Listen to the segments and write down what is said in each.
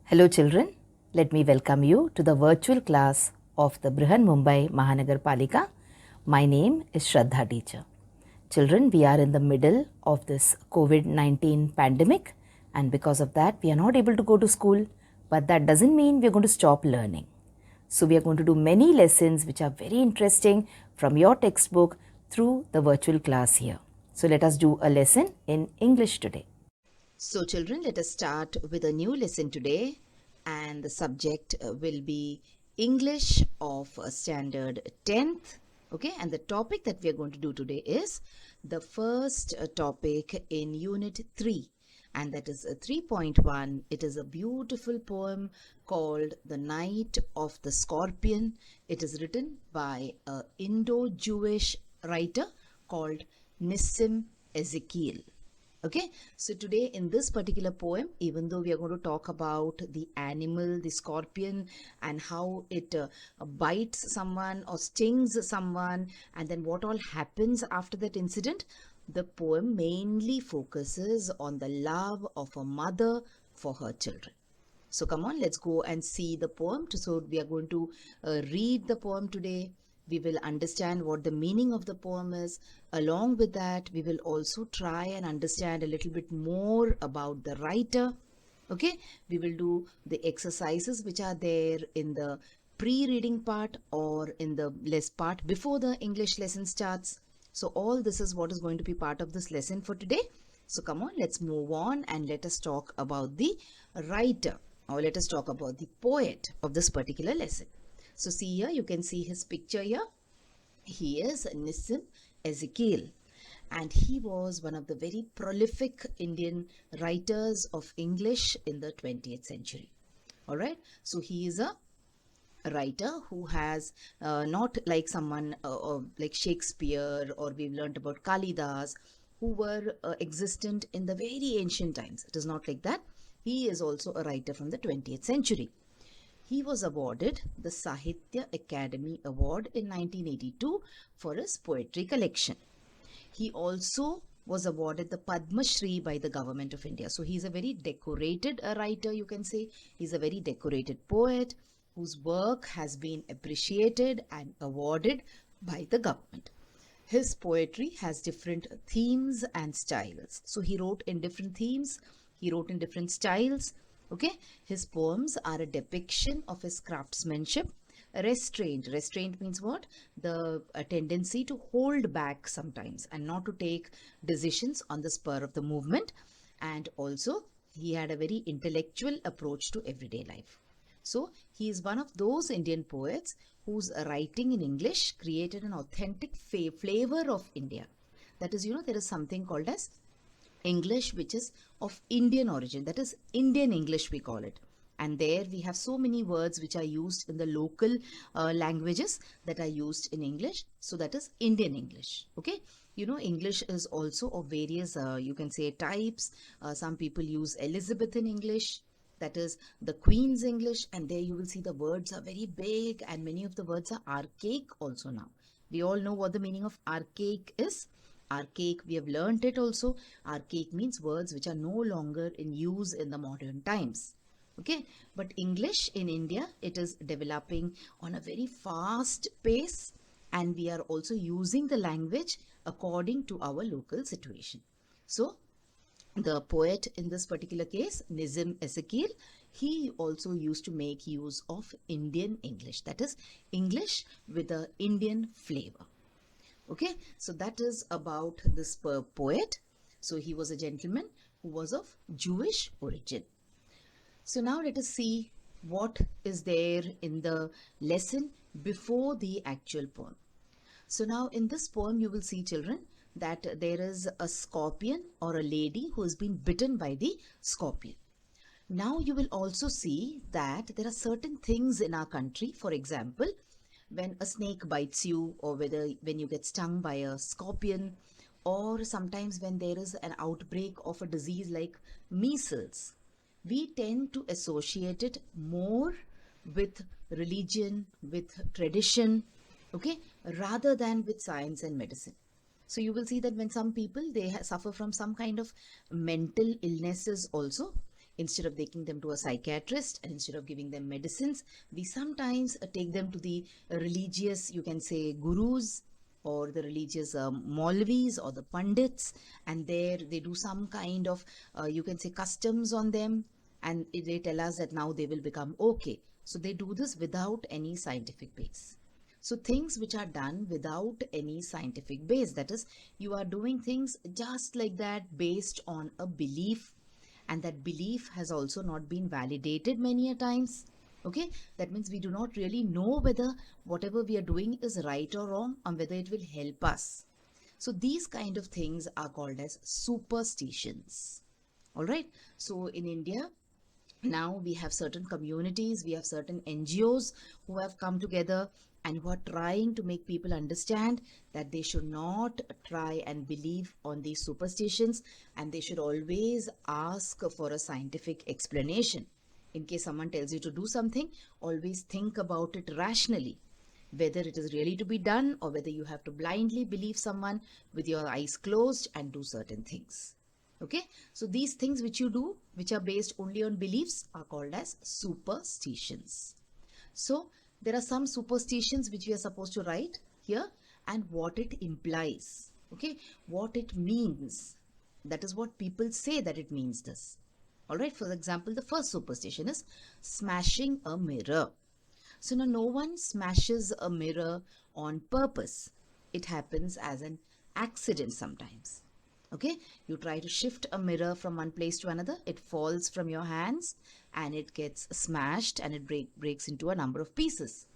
Hello children, let me welcome you to the virtual class of the Brihan Mumbai Mahanagar Palika. My name is Shraddha teacher. Children, we are in the middle of this COVID-19 pandemic, and because of that we are not able to go to school, but that doesn't mean we are going to stop learning. So we are going to do many lessons which are very interesting from your textbook through the virtual class here. So let us do a lesson in English today. So children, let us start with a new lesson today, and the subject will be English of standard 10th. Okay, and the topic that we are going to do today is the first topic in unit 3, and that is 3.1. It is a beautiful poem called The Night of the Scorpion. It is written by an Indo-Jewish writer called Nissim Ezekiel. Okay, so today in this particular poem, even though we are going to talk about the animal, the scorpion, and how it bites someone or stings someone, and then what all happens after that incident, the poem mainly focuses on the love of a mother for her children. So come on, let's go and see the poem. So we are going to read the poem today. We will understand what the meaning of the poem is. Along with that, we will also try and understand a little bit more about the writer. Okay, we will do the exercises which are there in the pre-reading part or in the less part before the English lesson starts. So all this is what is going to be part of this lesson for today. So come on, let's move on and let us talk about the writer, or let us talk about the poet of this particular lesson. So see here, you can see his picture here. He is Nissim Ezekiel, and he was one of the very prolific Indian writers of English in the 20th century. All right, so he is a writer who has not like someone like Shakespeare, or we've learnt about Kalidas, who were existent in the very ancient times. It is not like that. He is also a writer from the 20th century. He was awarded the Sahitya Academy Award in 1982 for his poetry collection. He also was awarded the Padma Shri by the government of India. So he's a very decorated writer, you can say. He's a very decorated poet whose work has been appreciated and awarded by the government. His poetry has different themes and styles. So he wrote in different themes, he wrote in different styles. Okay, his poems are a depiction of his craftsmanship. Restraint means what? The tendency to hold back sometimes and not to take decisions on the spur of the movement. And also he had a very intellectual approach to everyday life. So he is one of those Indian poets whose writing in English created an authentic flavor of India. That is, there is something called as English which is of Indian origin. That is Indian English, we call it. And there we have so many words which are used in the local languages that are used in English. So that is Indian English. Okay. English is also of various, you can say, types. Some people use Elizabethan English. That is the Queen's English. And there you will see the words are very big, and many of the words are archaic also now. We all know what the meaning of archaic is. Archaic, we have learnt it also. Archaic means words which are no longer in use in the modern times. Okay, but English in India, it is developing on a very fast pace, and we are also using the language according to our local situation. So the poet in this particular case, Nissim Ezekiel, he also used to make use of Indian English. That is English with an Indian flavor. Okay, so that is about this poet. So he was a gentleman who was of Jewish origin. So now let us see what is there in the lesson before the actual poem. So now in this poem you will see, children, that there is a scorpion or a lady who has been bitten by the scorpion. Now you will also see that there are certain things in our country, for example, when a snake bites you, or when you get stung by a scorpion, or sometimes when there is an outbreak of a disease like measles, we tend to associate it more with religion, with tradition, okay, rather than with science and medicine. So you will see that when some people, they suffer from some kind of mental illnesses also, Instead of taking them to a psychiatrist and instead of giving them medicines, we sometimes take them to the religious, you can say, gurus or the religious Maulvis or the Pandits, and there they do some kind of, you can say, customs on them, and they tell us that now they will become okay. So they do this without any scientific base. So things which are done without any scientific base, that is, you are doing things just like that based on a belief, and that belief has also not been validated many a times. Okay, that means we do not really know whether whatever we are doing is right or wrong, and whether it will help us. So these kind of things are called as superstitions. All right, so in India now we have certain communities, we have certain NGOs who have come together and who are trying to make people understand that they should not try and believe on these superstitions, and they should always ask for a scientific explanation. In case someone tells you to do something, always think about it rationally, whether it is really to be done or whether you have to blindly believe someone with your eyes closed and do certain things. Okay, so these things which you do, which are based only on beliefs, are called as superstitions. So there are some superstitions which we are supposed to write here, and what it implies. Okay, what it means. That is what people say that it means this. All right, for example, the first superstition is smashing a mirror. So now no one smashes a mirror on purpose. It happens as an accident sometimes. Okay, you try to shift a mirror from one place to another, it falls from your hands and it gets smashed and it breaks into a number of pieces.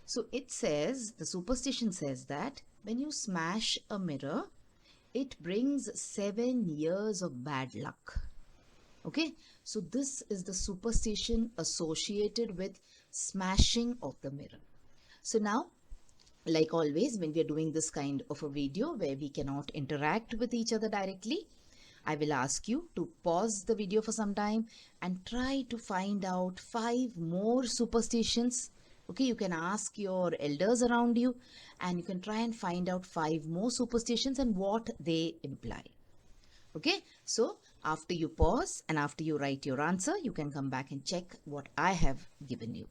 So it says, the superstition says that when you smash a mirror, it brings 7 years of bad luck. Okay, so this is the superstition associated with smashing of the mirror. So now, like always, when we are doing this kind of a video where we cannot interact with each other directly, I will ask you to pause the video for some time and try to find out 5 more superstitions. Okay, you can ask your elders around you and you can try and find out 5 more superstitions and what they imply. Okay, so after you pause and after you write your answer, you can come back and check what I have given you.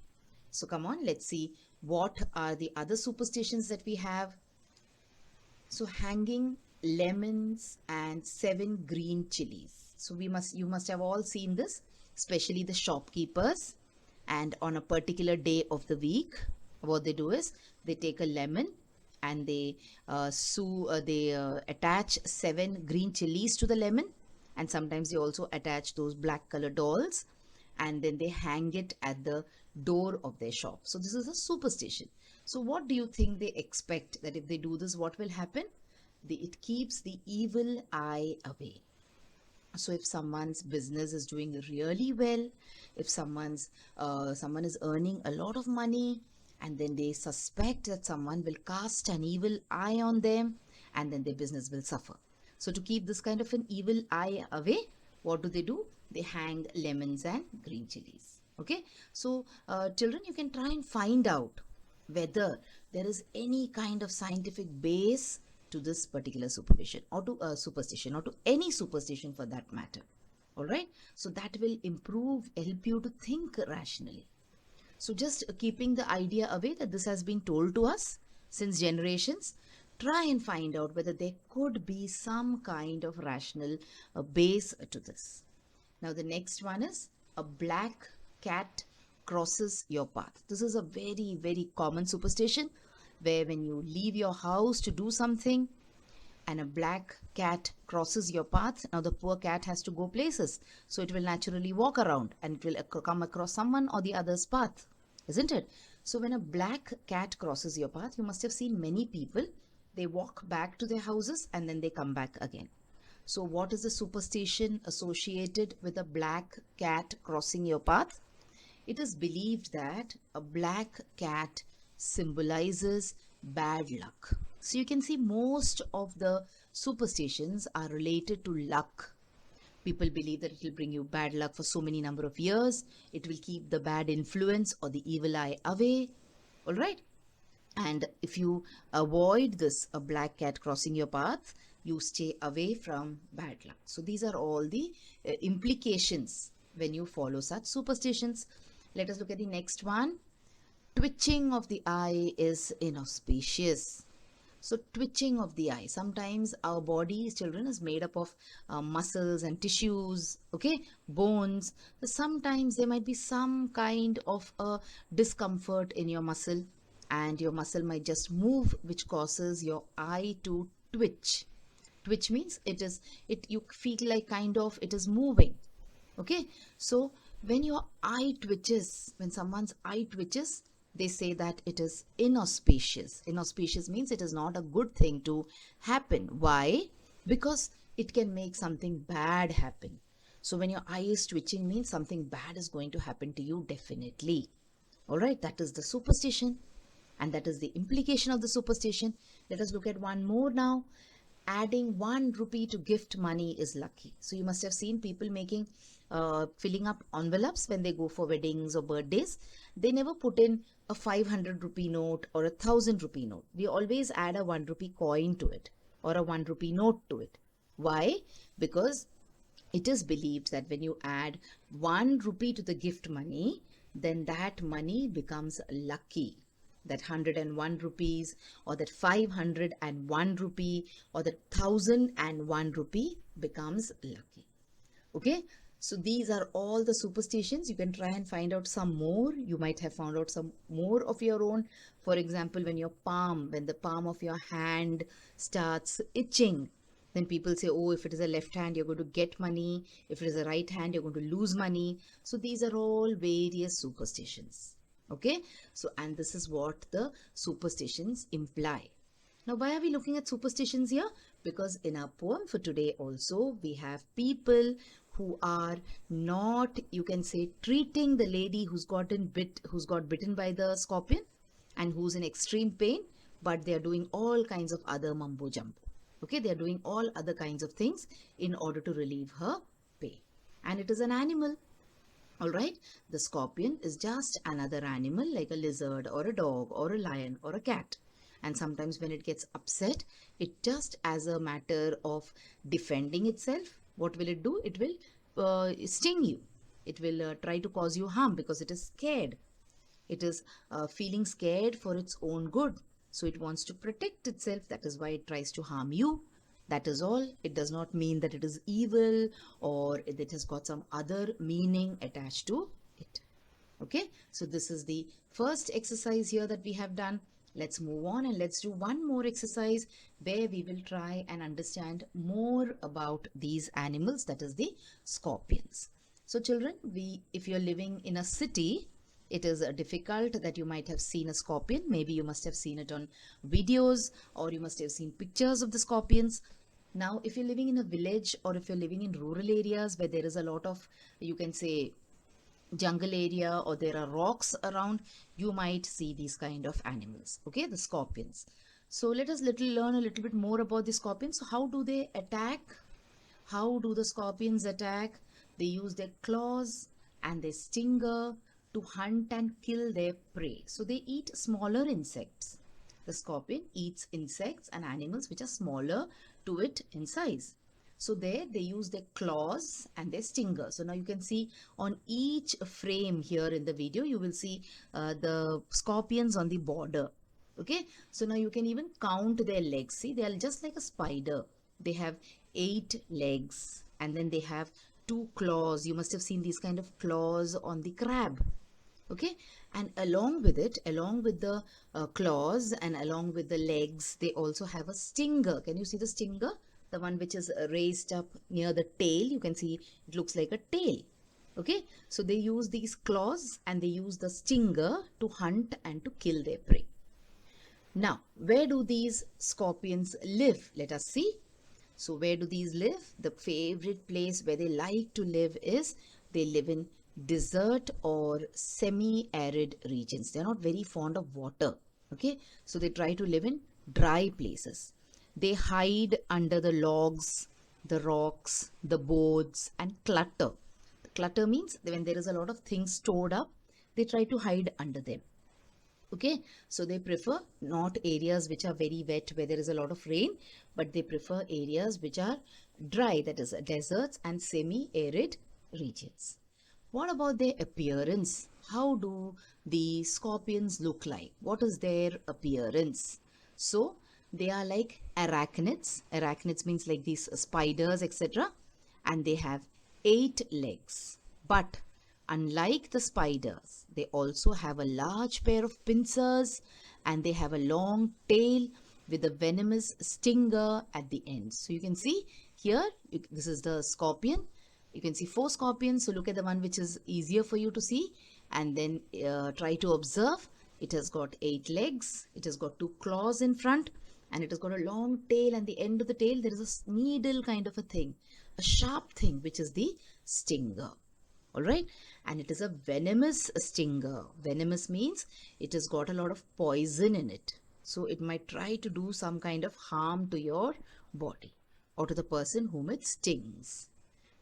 So come on, let's see what are the other superstitions that we have. So hanging lemons and 7 green chilies. So you must have all seen this, especially the shopkeepers. And on a particular day of the week, what they do is they take a lemon and they attach 7 green chilies to the lemon, and sometimes they also attach those black color dolls, and then they hang it at the door of their shop. So this is a superstition. So what do you think they expect, that if they do this, what will happen? It keeps the evil eye away. So if someone's business is doing really well, if someone is earning a lot of money, and then they suspect that someone will cast an evil eye on them, and then their business will suffer. So to keep this kind of an evil eye away, what do? They hang lemons and green chilies. Okay, so children, you can try and find out whether there is any kind of scientific base to this particular superstition, or to superstition, or to any superstition for that matter. All right, so that will help you to think rationally. So just keeping the idea away that this has been told to us since generations, try and find out whether there could be some kind of rational base to this. Now the next one is a black cat crosses your path. This is a very, very common superstition where when you leave your house to do something and a black cat crosses your path, now the poor cat has to go places. So it will naturally walk around and it will come across someone or the other's path, isn't it? So when a black cat crosses your path, you must have seen many people, they walk back to their houses and then they come back again. So what is the superstition associated with a black cat crossing your path? It is believed that a black cat symbolizes bad luck. So you can see most of the superstitions are related to luck. People believe that it will bring you bad luck for so many number of years. It will keep the bad influence or the evil eye away. All right. And if you avoid this, a black cat crossing your path, you stay away from bad luck. So these are all the implications when you follow such superstitions. Let us look at the next one. Twitching of the eye is inauspicious. So twitching of the eye, sometimes our body, children, is made up of muscles and tissues, okay, bones. So sometimes there might be some kind of a discomfort in your muscle, and your muscle might just move, which causes your eye to twitch. Twitch means it you feel like kind of it is moving. Okay, so when your eye twitches, when someone's eye twitches, they say that it is inauspicious. Inauspicious means it is not a good thing to happen. Why? Because it can make something bad happen. So when your eye is twitching means something bad is going to happen to you, definitely. All right, that is the superstition, and that is the implication of the superstition. Let us look at one more now. Adding 1 rupee to gift money is lucky. So you must have seen people making filling up envelopes when they go for weddings or birthdays. They never put in a 500 rupee note or a 1000 rupee note. We always add a 1 rupee coin to it or a 1 rupee note to it. Why? Because it is believed that when you add 1 rupee to the gift money, then that money becomes lucky. That 101 rupees, or that 501 rupee, or that 1001 rupee becomes lucky. Okay, so these are all the superstitions. You can try and find out some more. You might have found out some more of your own. For example, when the palm of your hand starts itching, then people say, oh, if it is a left hand, you're going to get money. If it is a right hand, you're going to lose money. So these are all various superstitions. Okay, so and this is what the superstitions imply. Now, why are we looking at superstitions here? Because in our poem for today also, we have people who are not, you can say, treating the lady who's got bitten by the scorpion and who's in extreme pain, but they are doing all kinds of other mumbo jumbo. Okay, they are doing all other kinds of things in order to relieve her pain. And it is an animal. All right, the scorpion is just another animal like a lizard or a dog or a lion or a cat. And sometimes when it gets upset, it just as a matter of defending itself, what will it do? It will sting you. It will try to cause you harm because it is scared. It is feeling scared for its own good. So it wants to protect itself. That is why it tries to harm you. That is all. It does not mean that it is evil or it has got some other meaning attached to it. Okay, so this is the first exercise here that we have done. Let's move on and let's do one more exercise where we will try and understand more about these animals, that is the scorpions. So children, if you're living in a city, it is difficult that you might have seen a scorpion. Maybe you must have seen it on videos or you must have seen pictures of the scorpions. Now, if you're living in a village or if you're living in rural areas where there is a lot of, you can say, jungle area or there are rocks around, you might see these kind of animals. Okay, the scorpions. So let us learn a little bit more about the scorpions. So how do they attack? How do the scorpions attack? They use their claws and their stinger to hunt and kill their prey. So they eat smaller insects. The scorpion eats insects and animals which are smaller to it in size. So there they use their claws and their stinger. So now you can see on each frame here in the video, you will see the scorpions on the border. Okay, so now you can even count their legs. See, they are just like a spider. They have 8 legs and then they have 2 claws. You must have seen these kind of claws on the crab. Okay, and along with it, along with the claws and along with the legs, they also have a stinger. Can you see the stinger? The one which is raised up near the tail. You can see it looks like a tail. Okay, so they use these claws and they use the stinger to hunt and to kill their prey. Now, where do these scorpions live? Let us see. So where do these live? The favorite place where they like to live is they live in desert or semi-arid regions. They're not very fond of water. Okay, so they try to live in dry places. They hide under the logs, the rocks, the boards, and clutter. Clutter means when there is a lot of things stored up, they try to hide under them. Okay, so they prefer not areas which are very wet where there is a lot of rain, but they prefer areas which are dry, that is deserts and semi-arid regions. What about their appearance? How do the scorpions look like? What is their appearance? So they are like arachnids. Arachnids means like these spiders, etc. And they have 8 legs. But unlike the spiders, they also have a large pair of pincers and they have a long tail with a venomous stinger at the end. So you can see here, this is the scorpion. You can see 4 scorpions. So look at the one which is easier for you to see, and then try to observe. It has got 8 legs. It has got 2 claws in front, and it has got a long tail, and the end of the tail there is a needle kind of a thing, a sharp thing, which is the stinger. All right, and it is a venomous stinger. Venomous means it has got a lot of poison in it, so it might try to do some kind of harm to your body or to the person whom it stings.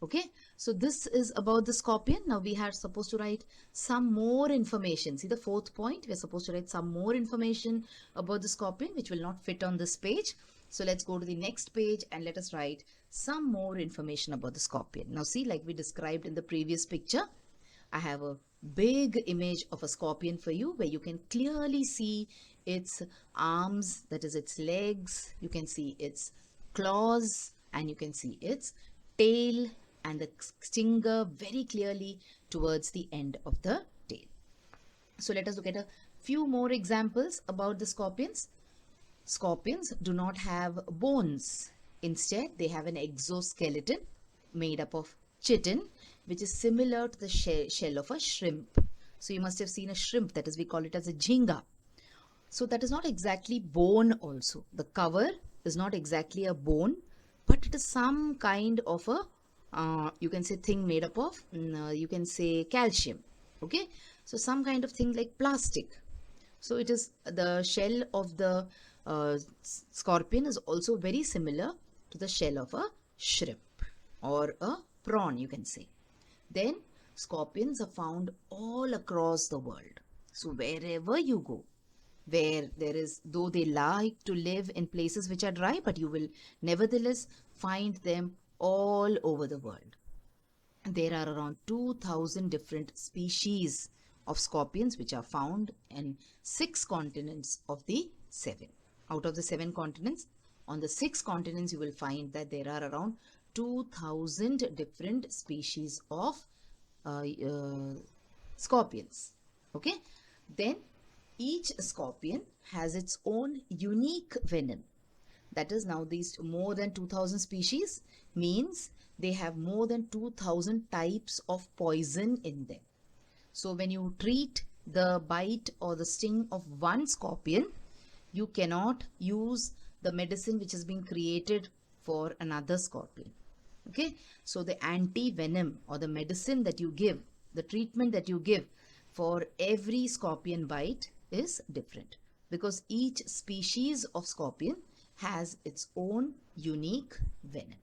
Okay, so this is about the scorpion. Now we are supposed to write some more information. See the 4th point, we're supposed to write some more information about the scorpion, which will not fit on this page. So let's go to the next page and let us write some more information about the scorpion. Now see, like we described in the previous picture, I have a big image of a scorpion for you, where you can clearly see its arms, that is its legs, you can see its claws, and you can see its tail and the stinger very clearly towards the end of the tail. So let us look at a few more examples about the scorpions. Scorpions do not have bones. Instead, they have an exoskeleton made up of chitin, which is similar to the shell of a shrimp. So you must have seen a shrimp, that is, we call it as a jhinga. So that is not exactly bone also. The cover is not exactly a bone, but it is some kind of a, you can say, thing made up of, you can say, calcium. Okay, so some kind of thing like plastic. So it is, the shell of the scorpion is also very similar to the shell of a shrimp or a prawn, you can say. Then scorpions are found all across the world. So wherever you go, where there is, though they like to live in places which are dry, but you will nevertheless find them all over the world. There are around 2000 different species of scorpions which are found in 6 continents of the 7. Out of the 7 continents, on the 6 continents you will find that there are around 2000 different species of scorpions. Okay, then each scorpion has its own unique venom. That is, now these more than 2000 species means they have more than 2000 types of poison in them. So when you treat the bite or the sting of one scorpion, you cannot use the medicine which has been created for another scorpion. Okay, so the anti-venom or the medicine that you give, the treatment that you give for every scorpion bite is different, because each species of scorpion has its own unique venom.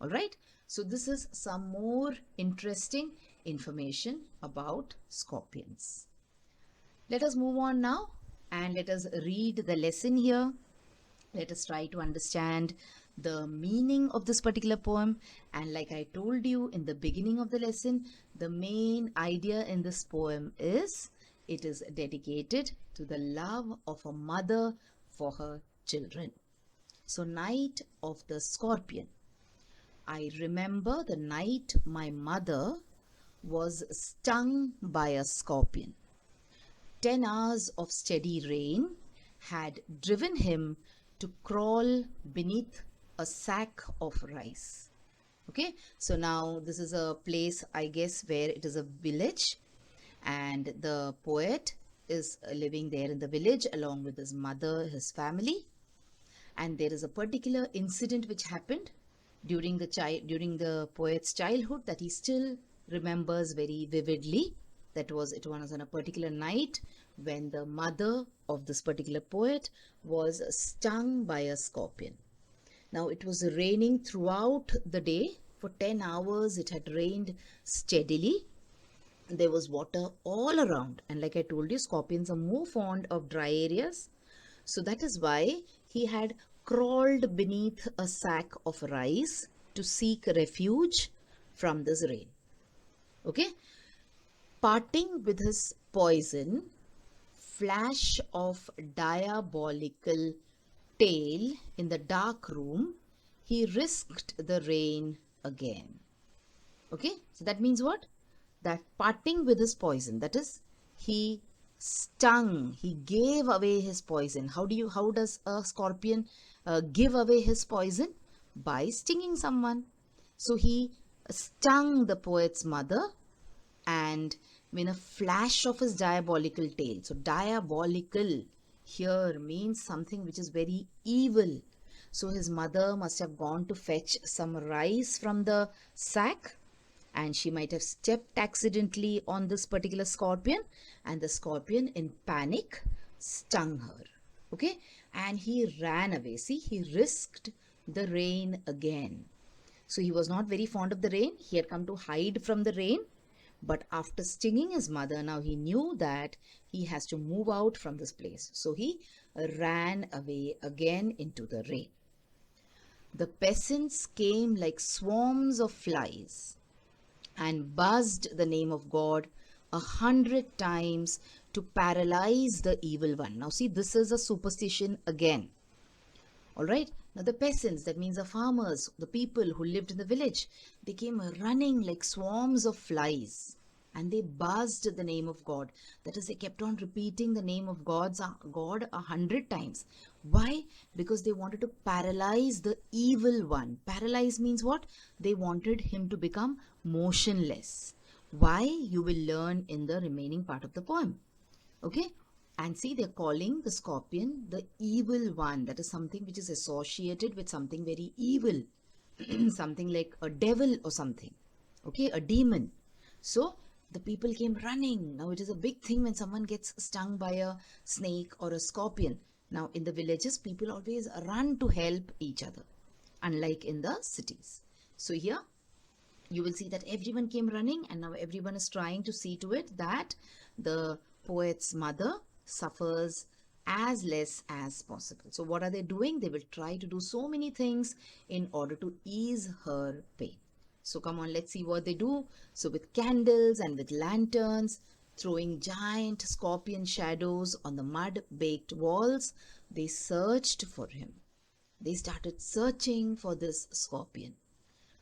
All right, so this is some more interesting information about scorpions. Let us move on now and let us read the lesson here. Let us try to understand the meaning of this particular poem. And like I told you in the beginning of the lesson, the main idea in this poem is it is dedicated to the love of a mother for her children. So, Night of the Scorpion. I remember the night my mother was stung by a scorpion. 10 hours of steady rain had driven him to crawl beneath a sack of rice. Okay, so now this is a place, I guess, where it is a village, and the poet is living there in the village along with his mother, his family. And there is a particular incident which happened during the poet's childhood that he still remembers very vividly. It was on a particular night when the mother of this particular poet was stung by a scorpion. Now it was raining throughout the day. For 10 hours it had rained steadily. There was water all around, and like I told you, scorpions are more fond of dry areas. So that is why he had crawled beneath a sack of rice to seek refuge from this rain. Okay, parting with his poison, flash of diabolical tail in the dark room, he risked the rain again. Okay, so that means what? That parting with his poison, that is, he stung, he gave away his poison. How does a scorpion give away his poison? By stinging someone. So he stung the poet's mother, and in a flash of his diabolical tail. So diabolical here means something which is very evil. So his mother must have gone to fetch some rice from the sack, and she might have stepped accidentally on this particular scorpion, and the scorpion in panic stung her. Okay, and he ran away. See, he risked the rain again. So he was not very fond of the rain. He had come to hide from the rain, but after stinging his mother, now he knew that he has to move out from this place. So he ran away again into the rain. The peasants came like swarms of flies and buzzed the name of God 100 times to paralyze the evil one. Now, see, this is a superstition again. All right. Now, the peasants, that means the farmers, the people who lived in the village, they came running like swarms of flies, and they buzzed the name of God. That is, they kept on repeating the name of God 100 times. Why? Because they wanted to paralyze the evil one. Paralyze means what? They wanted him to become motionless. Why? You will learn in the remaining part of the poem. Okay? And see, they're calling the scorpion the evil one. That is something which is associated with something very evil. Something like a devil or something. Okay, a demon. So the people came running. Now it is a big thing when someone gets stung by a snake or a scorpion. Now in the villages, people always run to help each other, unlike in the cities. So here you will see that everyone came running, and now everyone is trying to see to it that the poet's mother suffers as less as possible. So what are they doing? They will try to do so many things in order to ease her pain. So come on, let's see what they do. So with candles and with lanterns, throwing giant scorpion shadows on the mud-baked walls, they searched for him. They started searching for this scorpion.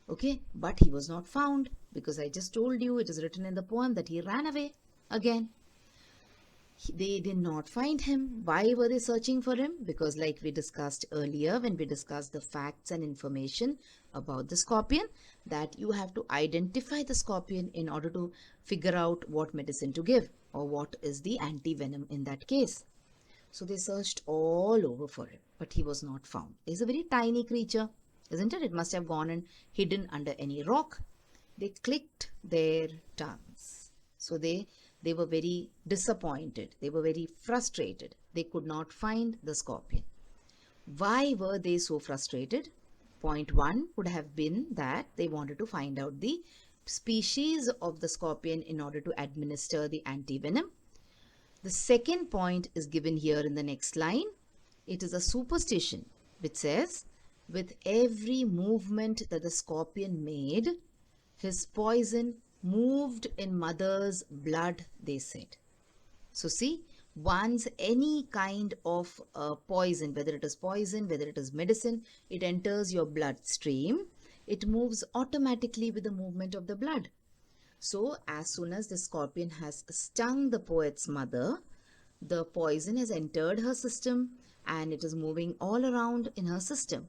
Okay, but he was not found, because I just told you, it is written in the poem that he ran away again. They did not find him. Why were they searching for him? Because like we discussed earlier, when we discussed the facts and information about the scorpion, that you have to identify the scorpion in order to figure out what medicine to give, or what is the anti-venom in that case. So they searched all over for him, but he was not found. He's a very tiny creature, isn't it? It must have gone and hidden under any rock. They clicked their tongues. So they were very disappointed. They were very frustrated. They could not find the scorpion. Why were they so frustrated? Point one would have been that they wanted to find out the species of the scorpion in order to administer the antivenom. The second point is given here in the next line. It is a superstition which says, with every movement that the scorpion made, his poison moved in mother's blood, they said. So see, once any kind of poison, whether it is poison, whether it is medicine, it enters your bloodstream, it moves automatically with the movement of the blood. So as soon as the scorpion has stung the poet's mother, the poison has entered her system and it is moving all around in her system.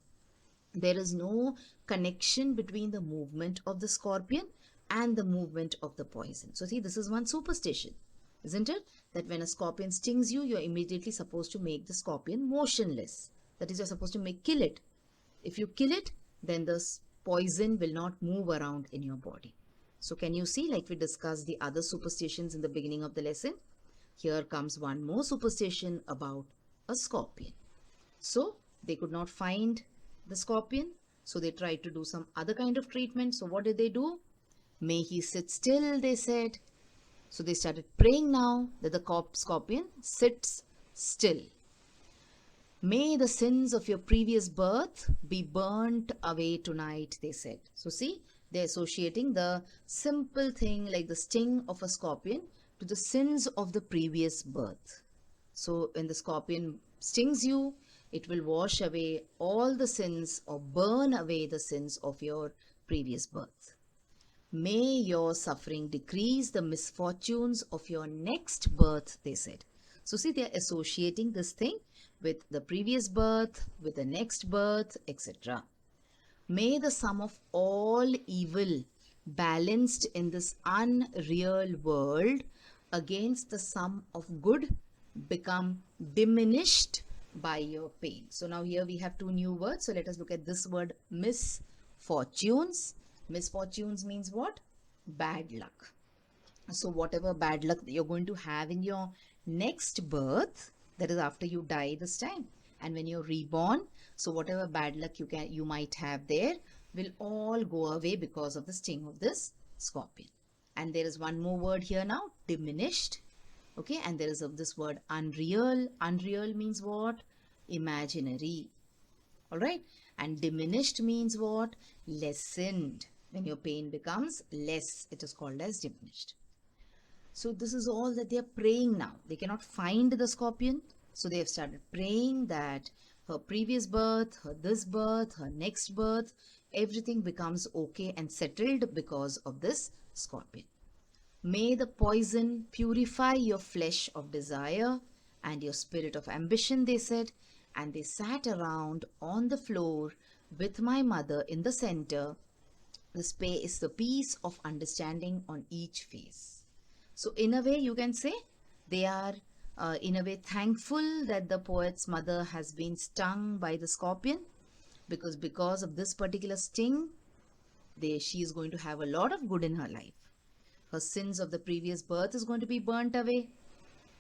There is no connection between the movement of the scorpion and the movement of the poison. So see, this is one superstition, isn't it? That when a scorpion stings you, you're immediately supposed to make the scorpion motionless. That is, you're supposed to kill it. If you kill it, then the poison will not move around in your body. So can you see, like we discussed the other superstitions in the beginning of the lesson, here comes one more superstition about a scorpion. So they could not find the scorpion, so they tried to do some other kind of treatment. So what did they do? May he sit still, they said. So they started praying now that the scorpion sits still. May the sins of your previous birth be burnt away tonight, they said. So see, They're associating the simple thing like the sting of a scorpion to the sins of the previous birth. So when the scorpion stings you, it will wash away all the sins or burn away the sins of your previous birth. May your suffering decrease the misfortunes of your next birth, they said. So see, they are associating this thing with the previous birth, with the next birth, etc. May the sum of all evil balanced in this unreal world against the sum of good become diminished by your pain. So now here we have two new words. So let us look at this word misfortunes. Misfortunes means what? Bad luck. So whatever bad luck that you're going to have in your next birth, that is after you die this time, and when you're reborn, so whatever bad luck you might have there will all go away because of the sting of this scorpion. And there is one more word here now, diminished. Okay, and there is this word unreal. Unreal means what? Imaginary. All right, and diminished means what? Lessened. When your pain becomes less, it is called as diminished. So this is all that they are praying now. They cannot find the scorpion. So they have started praying that her previous birth, her this birth, her next birth, everything becomes okay and settled because of this scorpion. May the poison purify your flesh of desire and your spirit of ambition, they said. And they sat around on the floor with my mother in the center. This is the peace of understanding on each face. So in a way you can say they are in a way thankful that the poet's mother has been stung by the scorpion, because of this particular sting, she is going to have a lot of good in her life. Her sins of the previous birth is going to be burnt away.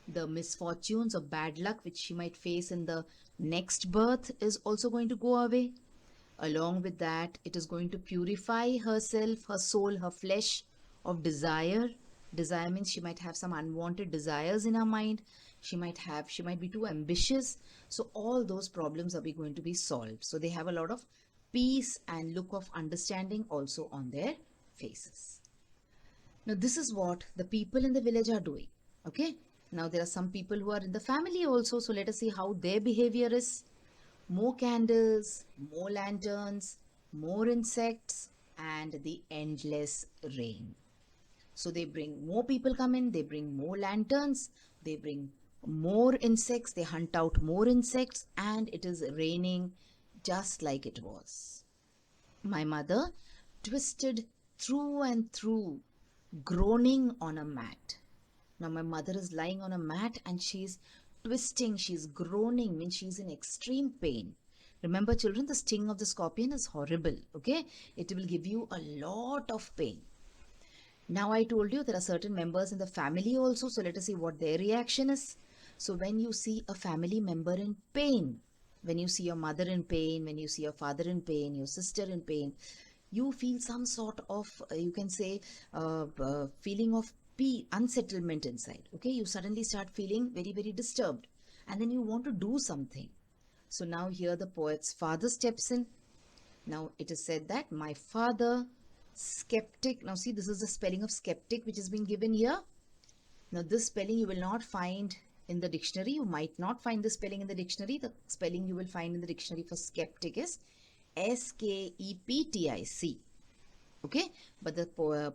The misfortunes or bad luck which she might face in the next birth is also going to go away. Along with that, it is going to purify herself, her soul, her flesh of desire. Desire means she might have some unwanted desires in her mind. She might be too ambitious. So all those problems are going to be solved. So they have a lot of peace and look of understanding also on their faces. Now this is what the people in the village are doing. Okay. Now there are some people who are in the family also. So let us see how their behavior is. More candles, more lanterns, more insects, and the endless rain. So they bring more people come in, they bring more lanterns, they bring more insects, they hunt out more insects, and it is raining just like it was. My mother twisted through and through, groaning on a mat. Now my mother is lying on a mat and she's twisting, she's groaning, means she's in extreme pain. Remember children, the sting of the scorpion is horrible, okay? It will give you a lot of pain. Now I told you there are certain members in the family also, so let us see what their reaction is. So when you see a family member in pain, when you see your mother in pain, when you see your father in pain, your sister in pain, you feel some sort of, you can say, feeling of unsettlement inside. Okay, you suddenly start feeling very, very disturbed, and then you want to do something. So now here the poet's father steps in. Now it is said that my father, skeptic. Now see, this is the spelling of skeptic which has been given here. Now this spelling you will not find in the dictionary. You might not find the spelling in the dictionary. The spelling you will find in the dictionary for skeptic is S-K-E-P-T-I-C. Okay, but the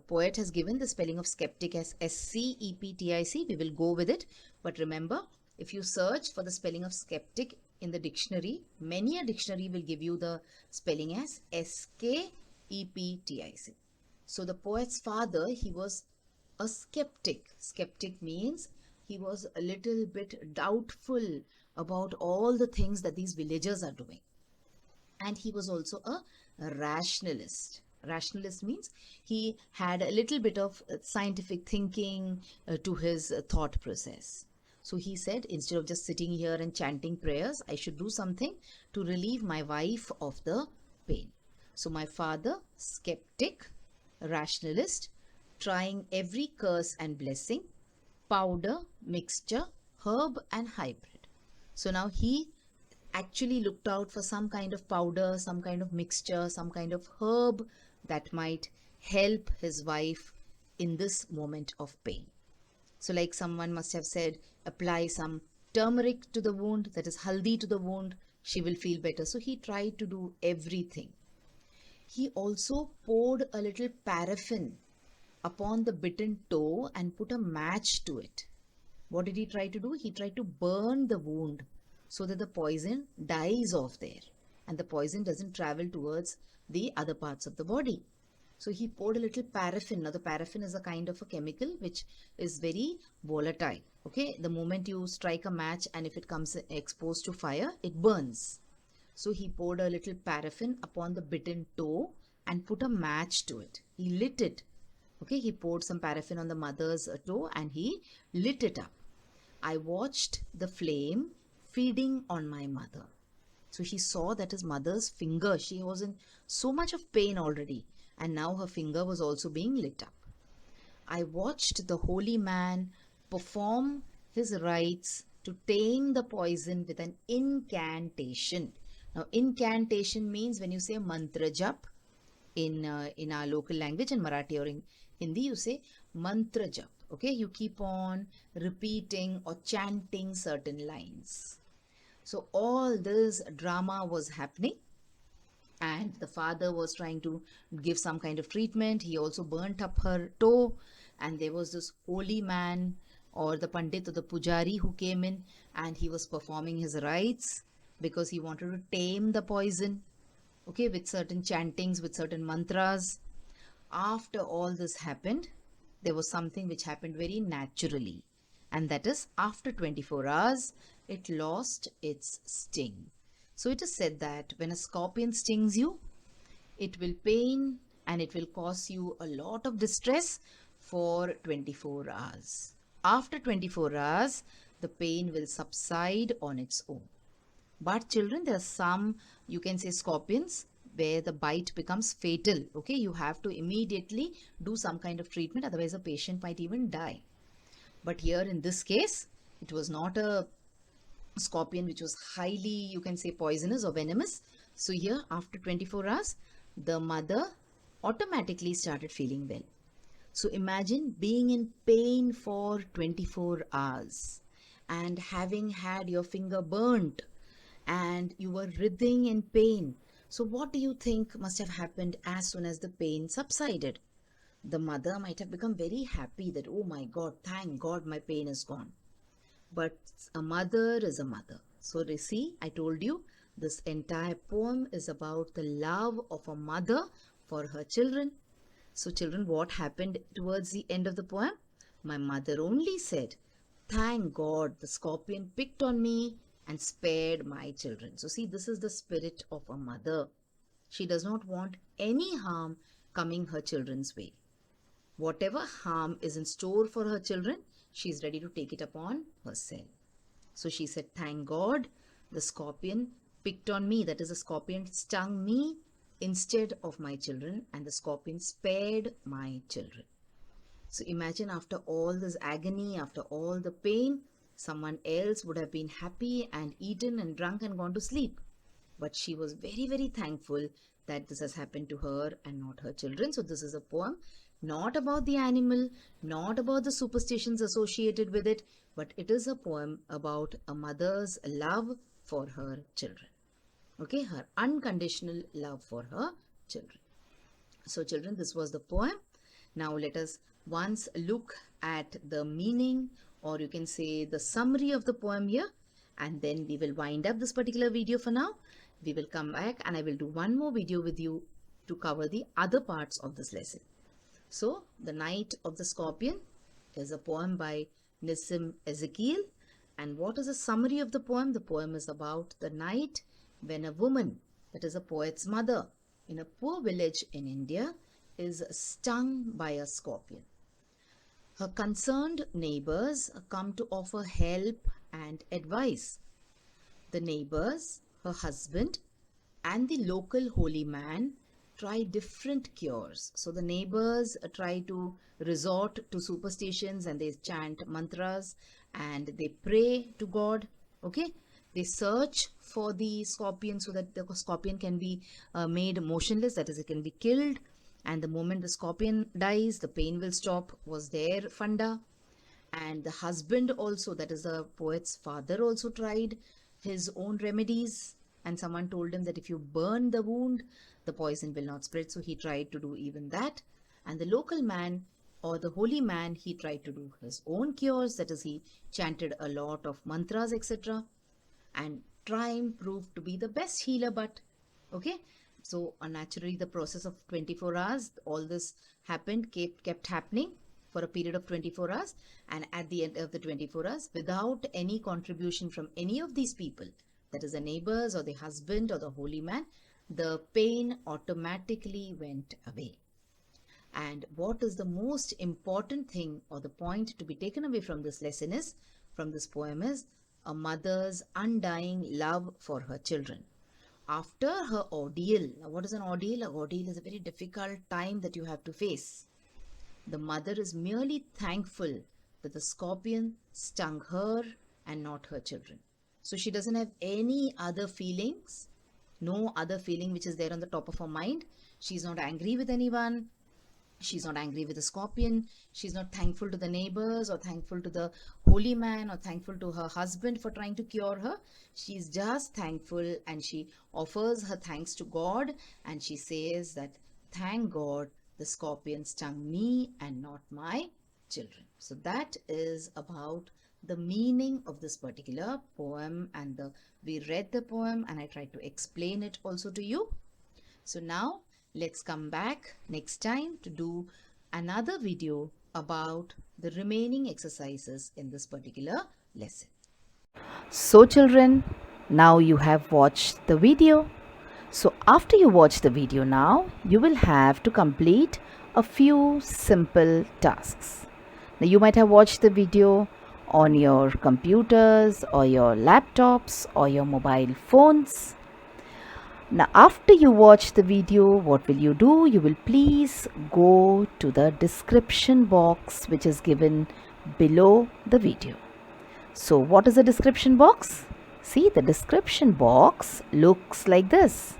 poet has given the spelling of skeptic as S-C-E-P-T-I-C. We will go with it. But remember, if you search for the spelling of skeptic in the dictionary, many a dictionary will give you the spelling as S-K-E-P-T-I-C. So the poet's father, he was a skeptic. Skeptic means he was a little bit doubtful about all the things that these villagers are doing. And he was also a rationalist. Rationalist means he had a little bit of scientific thinking to his thought process. So he said, instead of just sitting here and chanting prayers, I should do something to relieve my wife of the pain. So my father, skeptic, rationalist, trying every curse and blessing, powder, mixture, herb and hybrid. So now he actually looked out for some kind of powder, some kind of mixture, some kind of herb that might help his wife in this moment of pain. So, like someone must have said, apply some turmeric to the wound, that is haldi to the wound, she will feel better. So, he tried to do everything. He also poured a little paraffin upon the bitten toe and put a match to it. What did he try to do? He tried to burn the wound so that the poison dies off there and the poison doesn't travel towards the other parts of the body. So he poured a little paraffin. Now the paraffin is a kind of a chemical which is very volatile. Okay, the moment you strike a match and if it comes exposed to fire, it burns. So he poured a little paraffin upon the bitten toe and put a match to it. He lit it. Okay, he poured some paraffin on the mother's toe and he lit it up. I watched the flame feeding on my mother. So he saw that his mother's finger, she was in so much of pain already, and now her finger was also being lit up. I watched the holy man perform his rites to tame the poison with an incantation. Now, incantation means when you say mantra jap in our local language, in Marathi or in Hindi, you say mantra jap. Okay, you keep on repeating or chanting certain lines. So all this drama was happening and the father was trying to give some kind of treatment. He also burnt up her toe and there was this holy man or the pandit or the pujari who came in and he was performing his rites because he wanted to tame the poison, okay, with certain chantings, with certain mantras. After all this happened, there was something which happened very naturally, and that is after 24 hours, it lost its sting. So it is said that when a scorpion stings you, it will pain and it will cause you a lot of distress for 24 hours. After 24 hours, the pain will subside on its own. But children, there are some, you can say, scorpions where the bite becomes fatal. Okay, you have to immediately do some kind of treatment, otherwise a patient might even die. But here in this case, it was not a scorpion which was highly, you can say, poisonous or venomous. So here after 24 hours, the mother automatically started feeling well. So imagine being in pain for 24 hours and having had your finger burnt and you were writhing in pain. So what do you think must have happened as soon as the pain subsided? The mother might have become very happy that, oh my God, thank God my pain is gone. But a mother is a mother. So you see, I told you this entire poem is about the love of a mother for her children. So children, what happened towards the end of the poem? My mother only said, thank God the scorpion picked on me and spared my children. So see, this is the spirit of a mother. She does not want any harm coming her children's way. Whatever harm is in store for her children, she is ready to take it upon herself. So she said, thank God the scorpion picked on me. That is, the scorpion stung me instead of my children and the scorpion spared my children. So imagine after all this agony, after all the pain, someone else would have been happy and eaten and drunk and gone to sleep. But she was very, very thankful that this has happened to her and not her children. So this is a poem not about the animal, not about the superstitions associated with it, but it is a poem about a mother's love for her children. Okay, her unconditional love for her children. So children, this was the poem. Now let us once look at the meaning, or you can say the summary of the poem here, and then we will wind up this particular video for now. We will come back and I will do one more video with you to cover the other parts of this lesson. So, The Night of the Scorpion is a poem by Nissim Ezekiel. And what is the summary of the poem? The poem is about the night when a woman, that is a poet's mother, in a poor village in India, is stung by a scorpion. Her concerned neighbors come to offer help and advice. The neighbors, her husband, and the local holy man try different cures. So the neighbors try to resort to superstitions and they chant mantras and they pray to God. Okay, They search for the scorpion so that the scorpion can be made motionless, that is, it can be killed. And the moment the scorpion dies, the pain will stop, was their funda. And the husband also, that is the poet's father, also tried his own remedies. And someone told him that if you burn the wound, the poison will not spread. So he tried to do even that. And the local man or the holy man, he tried to do his own cures. That is, he chanted a lot of mantras, etc. And time proved to be the best healer. But okay, so naturally the process of 24 hours, all this happened, kept happening for a period of 24 hours. And at the end of the 24 hours, without any contribution from any of these people, that is the neighbors or the husband or the holy man, the pain automatically went away. And what is the most important thing or the point to be taken away from this lesson is, from this poem is, a mother's undying love for her children. After her ordeal, now what is an ordeal? An ordeal is a very difficult time that you have to face. The mother is merely thankful that the scorpion stung her and not her children. So she doesn't have any other feelings, no other feeling which is there on the top of her mind. She's not angry with anyone. She's not angry with the scorpion. She's not thankful to the neighbors or thankful to the holy man or thankful to her husband for trying to cure her. She's just thankful, and she offers her thanks to God, and she says that, thank God the scorpion stung me and not my children. So that is about the meaning of this particular poem, and we read the poem and I tried to explain it also to you. So now let's come back next time to do another video about the remaining exercises in this particular lesson. So children, now you have watched the video. So after you watch the video now, you will have to complete a few simple tasks. Now you might have watched the video on your computers or your laptops or your mobile phones. Now after you watch the video, what will you do? You will please go to the description box which is given below the video. So what is the description box? See, the description box looks like this.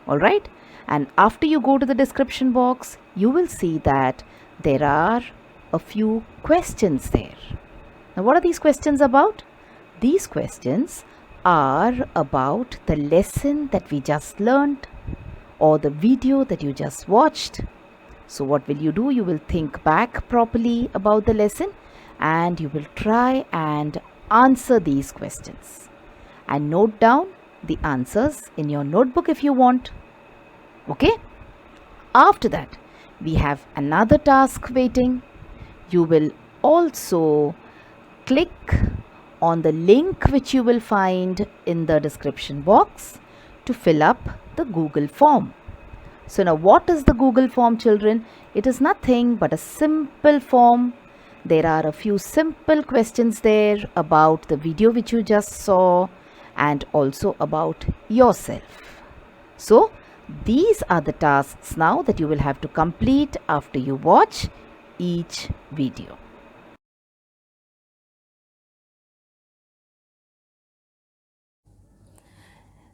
Alright, and after you go to the description box, you will see that there are a few questions there. Now what are these questions about? These questions are about the lesson that we just learned or the video that you just watched. So what will you do? You will think back properly about the lesson and you will try and answer these questions and note down the answers in your notebook if you want. Okay? After that, we have another task waiting. You will also click on the link which you will find in the description box to fill up the Google form. So now what is the Google form, children? It is nothing but a simple form. There are a few simple questions there about the video which you just saw and also about yourself. So these are the tasks now that you will have to complete after you watch each video.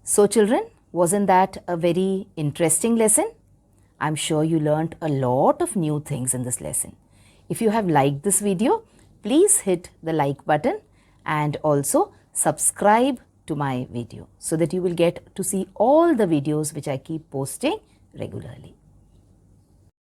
So children, wasn't that a very interesting lesson? I'm sure you learnt a lot of new things in this lesson. If you have liked this video, please hit the like button and also subscribe to my video so that you will get to see all the videos which I keep posting regularly.